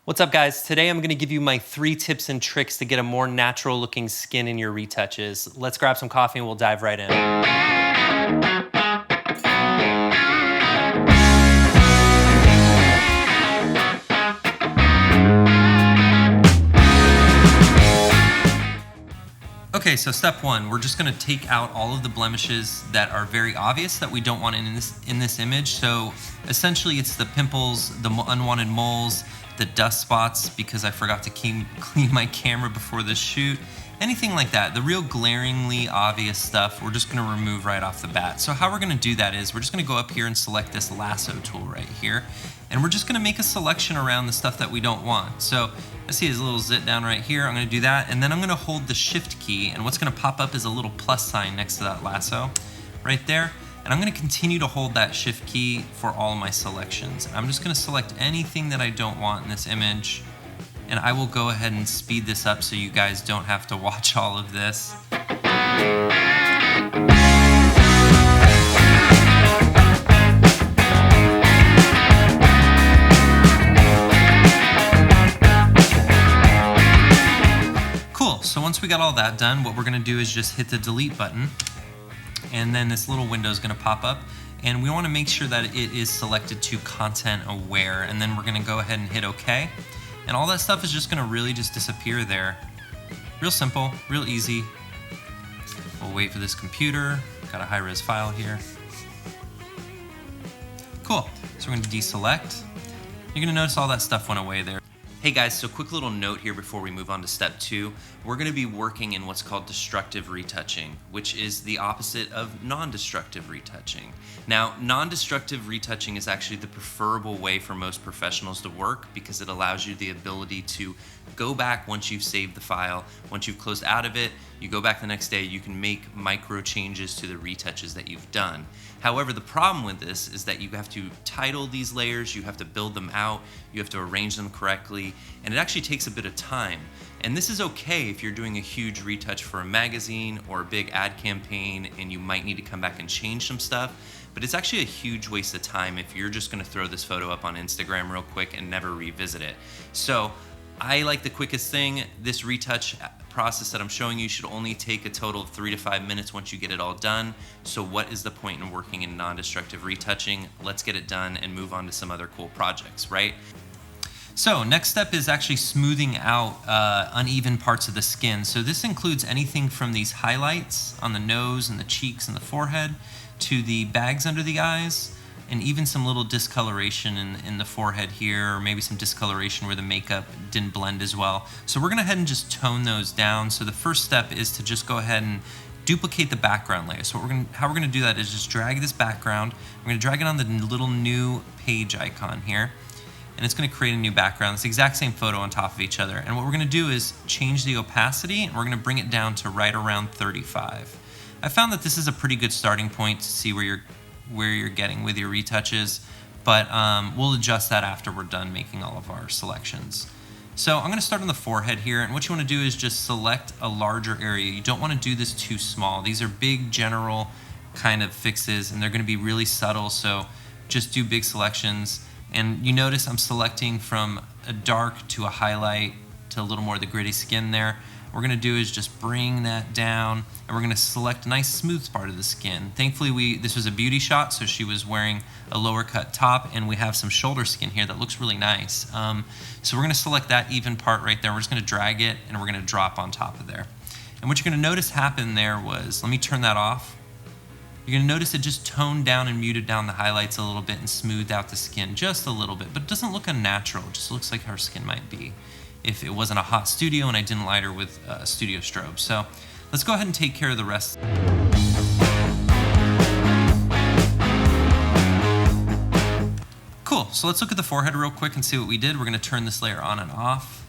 What's up, guys? Today I'm going to give you my 3 tips and tricks to get a more natural looking skin in your retouches. Let's grab some coffee and we'll dive right in. Okay, so step 1, we're just going to take out all of the blemishes that are very obvious that we don't want in this image. So essentially it's the pimples, the unwanted moles, the dust spots because I forgot to clean my camera before the shoot, anything like that. The real glaringly obvious stuff we're just going to remove right off the bat. So how we're going to do that is we're just going to go up here and select this lasso tool right here, and we're just going to make a selection around the stuff that we don't want. So I see his little zit down right here. I'm going to do that, and then I'm going to hold the shift key, and what's going to pop up is a little plus sign next to that lasso right there. And I'm going to continue to hold that shift key for all of my selections. I'm just going to select anything that I don't want in this image, and I will go ahead and speed this up so you guys don't have to watch all of this. So once we got all that done, what we're going to do is just hit the delete button, and then this little window is going to pop up, and we want to make sure that it is selected to content aware, and then we're going to go ahead and hit OK, and all that stuff is just going to really just disappear there. Real simple, real easy. We'll wait for this computer. Got a high-res file here. Cool. So we're going to deselect. You're going to notice all that stuff went away there. Hey guys, so quick little note here before we move on to step 2. We're going to be working in what's called destructive retouching, which is the opposite of non-destructive retouching. Now, non-destructive retouching is actually the preferable way for most professionals to work because it allows you the ability to go back once you've saved the file. Once you've closed out of it, you go back the next day, you can make micro changes to the retouches that you've done. However, the problem with this is that you have to title these layers, you have to build them out, you have to arrange them correctly, and it actually takes a bit of time. And this is okay if you're doing a huge retouch for a magazine or a big ad campaign and you might need to come back and change some stuff, but it's actually a huge waste of time if you're just gonna throw this photo up on Instagram real quick and never revisit it. So I like the quickest thing. This retouch process that I'm showing you should only take a total of 3 to 5 minutes once you get it all done. So what is the point in working in non-destructive retouching? Let's get it done and move on to some other cool projects, right? So next step is actually smoothing out uneven parts of the skin. So this includes anything from these highlights on the nose and the cheeks and the forehead to the bags under the eyes, and even some little discoloration in the forehead here, or maybe some discoloration where the makeup didn't blend as well. So we're gonna head and just tone those down. So the first step is to just go ahead and duplicate the background layer. So how we're gonna do that is just drag this background. We're gonna drag it on the little new page icon here, and it's gonna create a new background. It's the exact same photo on top of each other. And what we're gonna do is change the opacity, and we're gonna bring it down to right around 35. I found that this is a pretty good starting point to see where you're getting with your retouches, but we'll adjust that after we're done making all of our selections. So I'm gonna start on the forehead here, and what you wanna do is just select a larger area. You don't wanna do this too small. These are big general kind of fixes, and they're gonna be really subtle, so just do big selections. And you notice I'm selecting from a dark to a highlight to a little more of the gritty skin there. What we're gonna do is just bring that down, and we're gonna select a nice smooth part of the skin. Thankfully, this was a beauty shot, so she was wearing a lower cut top, and we have some shoulder skin here that looks really nice. So we're gonna select that even part right there. We're just gonna drag it, and we're gonna drop on top of there. And what you're gonna notice happen there was, let me turn that off. You're gonna notice it just toned down and muted down the highlights a little bit and smoothed out the skin just a little bit, but it doesn't look unnatural. It just looks like her skin might be if it wasn't a hot studio and I didn't light her with studio strobe. So let's go ahead and take care of the rest. Cool, so let's look at the forehead real quick and see what we did. We're gonna turn this layer on and off.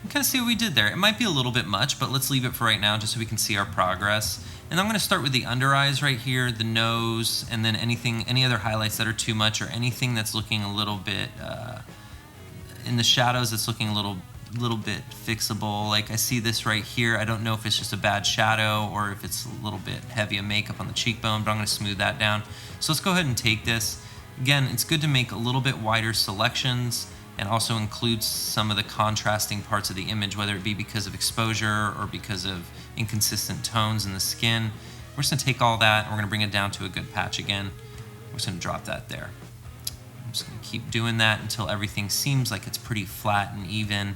And kind of see what we did there. It might be a little bit much, but let's leave it for right now just so we can see our progress. And I'm gonna start with the under eyes right here, the nose, and then any other highlights that are too much or anything that's looking a little bit, in the shadows it's looking a little bit fixable. Like I see this right here. I don't know if it's just a bad shadow or if it's a little bit heavy of makeup on the cheekbone, but I'm gonna smooth that down. So let's go ahead and take this. Again, it's good to make a little bit wider selections and also includes some of the contrasting parts of the image, whether it be because of exposure or because of inconsistent tones in the skin. We're just gonna take all that and we're gonna bring it down to a good patch again. We're just gonna drop that there. I'm just gonna keep doing that until everything seems like it's pretty flat and even.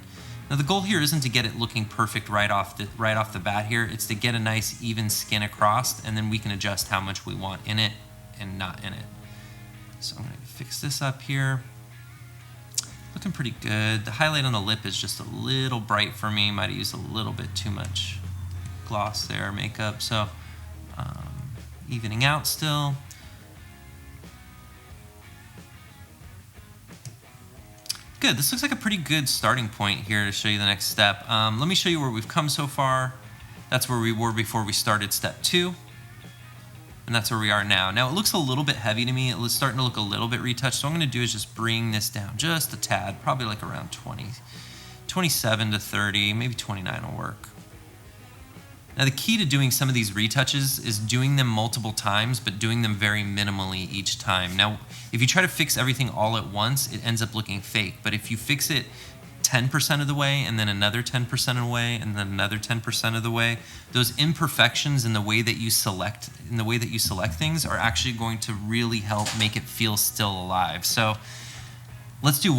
Now the goal here isn't to get it looking perfect right off the bat here. It's to get a nice even skin across, and then we can adjust how much we want in it and not in it. So I'm gonna fix this up here. Looking pretty good. The highlight on the lip is just a little bright for me. Might have used a little bit too much gloss there, makeup. So evening out still. Good, this looks like a pretty good starting point here to show you the next step. Let me show you where we've come so far. That's where we were before we started step 2. And that's where we are now. Now it looks a little bit heavy to me. It's starting to look a little bit retouched. So what I'm gonna do is just bring this down just a tad, probably like around 27 to 30, maybe 29 will work. Now the key to doing some of these retouches is doing them multiple times, but doing them very minimally each time. Now, if you try to fix everything all at once, it ends up looking fake. But if you fix it 10% of the way, and then another 10% of the way, and then another 10% of the way, those imperfections in the way that you select things are actually going to really help make it feel still alive. So let's do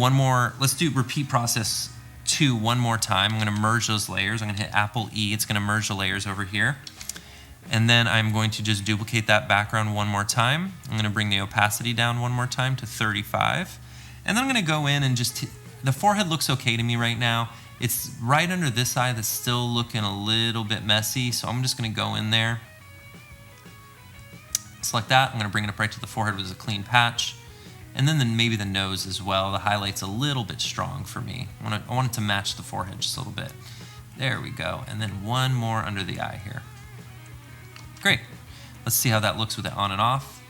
repeat process 2 one more time. I'm gonna merge those layers. I'm gonna hit Apple E, it's gonna merge the layers over here. And then I'm going to just duplicate that background one more time. I'm gonna bring the opacity down one more time to 35. And then I'm gonna go in and just, the forehead looks okay to me right now. It's right under this eye that's still looking a little bit messy, so I'm just gonna go in there. Select that, I'm gonna bring it up right to the forehead with a clean patch. And then maybe the nose as well. The highlight's a little bit strong for me. I want it to match the forehead just a little bit. There we go, and then one more under the eye here. Great, let's see how that looks with it on and off.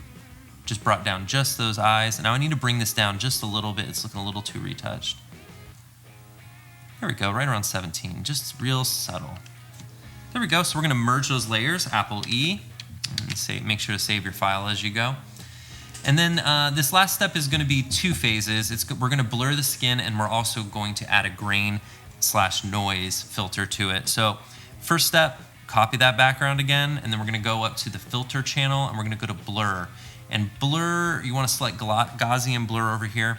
Just brought down just those eyes. Now I need to bring this down just a little bit. It's looking a little too retouched. There we go, right around 17, just real subtle. There we go, so we're gonna merge those layers, Apple E, and make sure to save your file as you go. And then this last step is gonna be 2 phases. We're gonna blur the skin, and we're also going to add a grain/noise filter to it. So first step, copy that background again, and then we're gonna go up to the filter channel, and we're gonna go to blur. And blur, you wanna select Gaussian blur over here.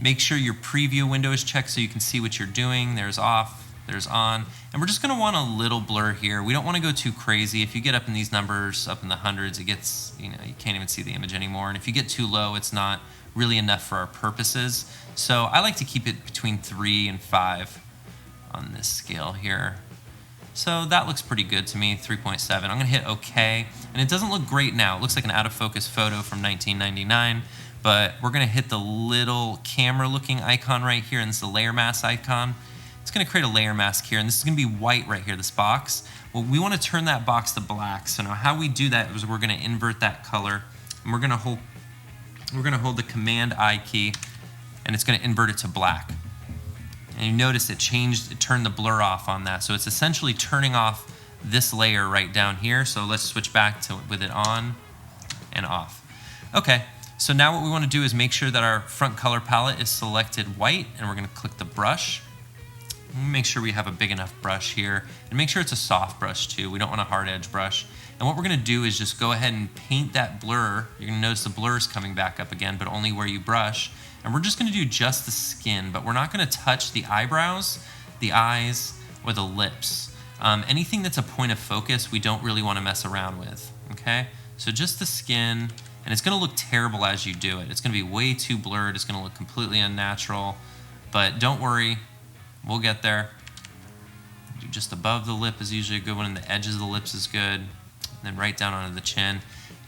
Make sure your preview window is checked so you can see what you're doing. There's off, there's on. And we're just gonna want a little blur here. We don't wanna go too crazy. If you get up in these numbers, up in the hundreds, it gets, you can't even see the image anymore. And if you get too low, it's not really enough for our purposes. So I like to keep it between 3 and 5 on this scale here. So that looks pretty good to me, 3.7. I'm gonna hit OK, and it doesn't look great now. It looks like an out of focus photo from 1999, but we're gonna hit the little camera looking icon right here, and this is the layer mask icon. It's gonna create a layer mask here, and this is gonna be white right here, this box. Well, we wanna turn that box to black. So now how we do that is we're gonna invert that color, and we're gonna hold the Command I key, and it's gonna invert it to black. And you notice it turned the blur off on that. So it's essentially turning off this layer right down here. So let's switch back to with it on and off. Okay, so now what we want to do is make sure that our front color palette is selected white, and we're going to click the brush. Make sure we have a big enough brush here, and make sure it's a soft brush too. We don't want a hard edge brush. And what we're going to do is just go ahead and paint that blur. You're going to notice the blur is coming back up again, but only where you brush. And we're just going to do just the skin, but we're not going to touch the eyebrows, the eyes, or the lips. Anything that's a point of focus, we don't really want to mess around with, okay? So just the skin, and it's going to look terrible as you do it. It's going to be way too blurred. It's going to look completely unnatural, but don't worry, we'll get there. Just above the lip is usually a good one, and the edges of the lips is good, and then right down onto the chin.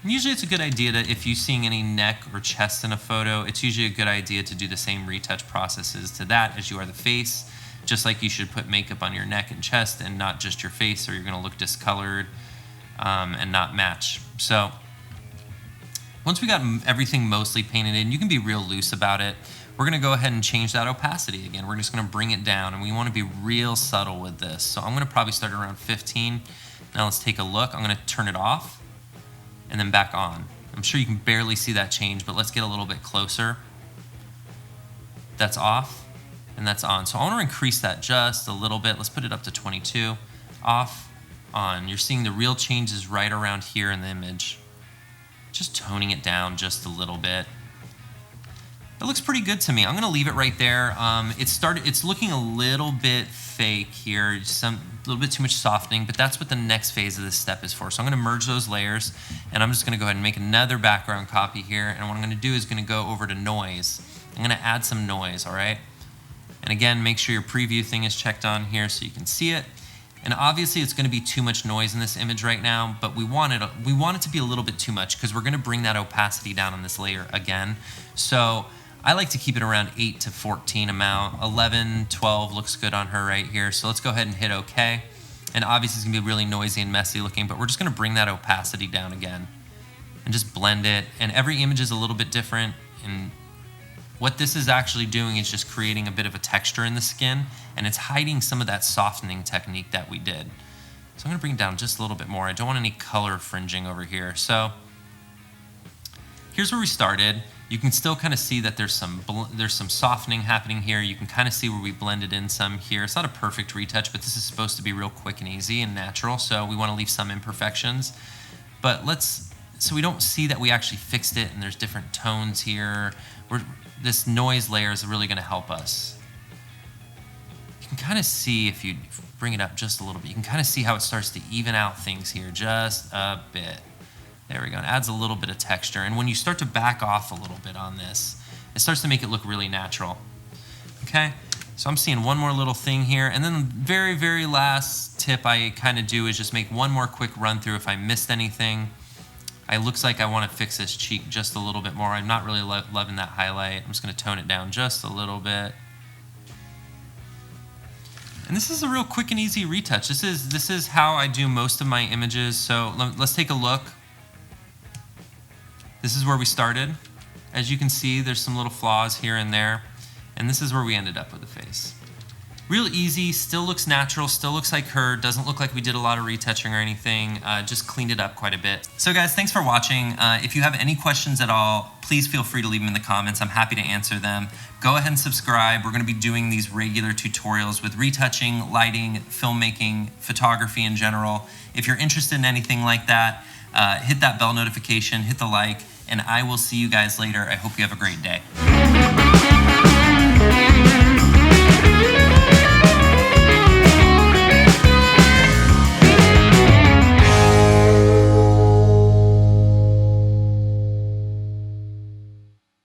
And usually it's a good idea to, if you're seeing any neck or chest in a photo, it's usually a good idea to do the same retouch processes to that as you are the face, just like you should put makeup on your neck and chest and not just your face, or you're gonna look discolored and not match. So once we got everything mostly painted in, you can be real loose about it. We're gonna go ahead and change that opacity again. We're just gonna bring it down, and we wanna be real subtle with this. So I'm gonna probably start around 15. Now let's take a look. I'm gonna turn it off and then back on. I'm sure you can barely see that change, but let's get a little bit closer. that's off and that's on. So I want to increase that just a little bit. Let's put it up to 22. Off, on. You're seeing the real changes right around here in the image. Just toning it down just a little bit. It looks pretty good to me. I'm gonna leave it right there. It's looking a little bit fake here, a little bit too much softening, but that's what the next phase of this step is for. So I'm gonna merge those layers, and I'm just gonna go ahead and make another background copy here, and what I'm gonna do is gonna go over to noise. I'm gonna add some noise, all right? And again, make sure your preview thing is checked on here so you can see it. And obviously it's gonna be too much noise in this image right now, but we want it to be a little bit too much because we're gonna bring that opacity down on this layer again. So I like to keep it around 8 to 14 amount. 11, 12 looks good on her right here. So let's go ahead and hit OK. And obviously it's gonna be really noisy and messy looking, but we're just gonna bring that opacity down again and just blend it. And every image is a little bit different. And what this is actually doing is just creating a bit of a texture in the skin, and it's hiding some of that softening technique that we did. So I'm gonna bring it down just a little bit more. I don't want any color fringing over here. So here's where we started. You can still kind of see that there's some softening happening here. You can kind of see where we blended in some here. It's not a perfect retouch, but this is supposed to be real quick and easy and natural, so we want to leave some imperfections. But so we don't see that we actually fixed it, and there's different tones here. This noise layer is really going to help us. You can kind of see, if you bring it up just a little bit, you can kind of see how it starts to even out things here just a bit. There we go. It adds a little bit of texture. And when you start to back off a little bit on this, it starts to make it look really natural. Okay, so I'm seeing one more little thing here. And then the very, very last tip I kind of do is just make one more quick run through if I missed anything. It looks like I want to fix this cheek just a little bit more. I'm not really loving that highlight. I'm just going to tone it down just a little bit. And this is a real quick and easy retouch. This is how I do most of my images. So let's take a look. This is where we started. As you can see, there's some little flaws here and there. And this is where we ended up with the face. Real easy, still looks natural, still looks like her, doesn't look like we did a lot of retouching or anything, just cleaned it up quite a bit. So guys, thanks for watching. If you have any questions at all, please feel free to leave them in the comments. I'm happy to answer them. Go ahead and subscribe. We're gonna be doing these regular tutorials with retouching, lighting, filmmaking, photography in general. If you're interested in anything like that, hit that bell notification, hit the like, and I will see you guys later. I hope you have a great day.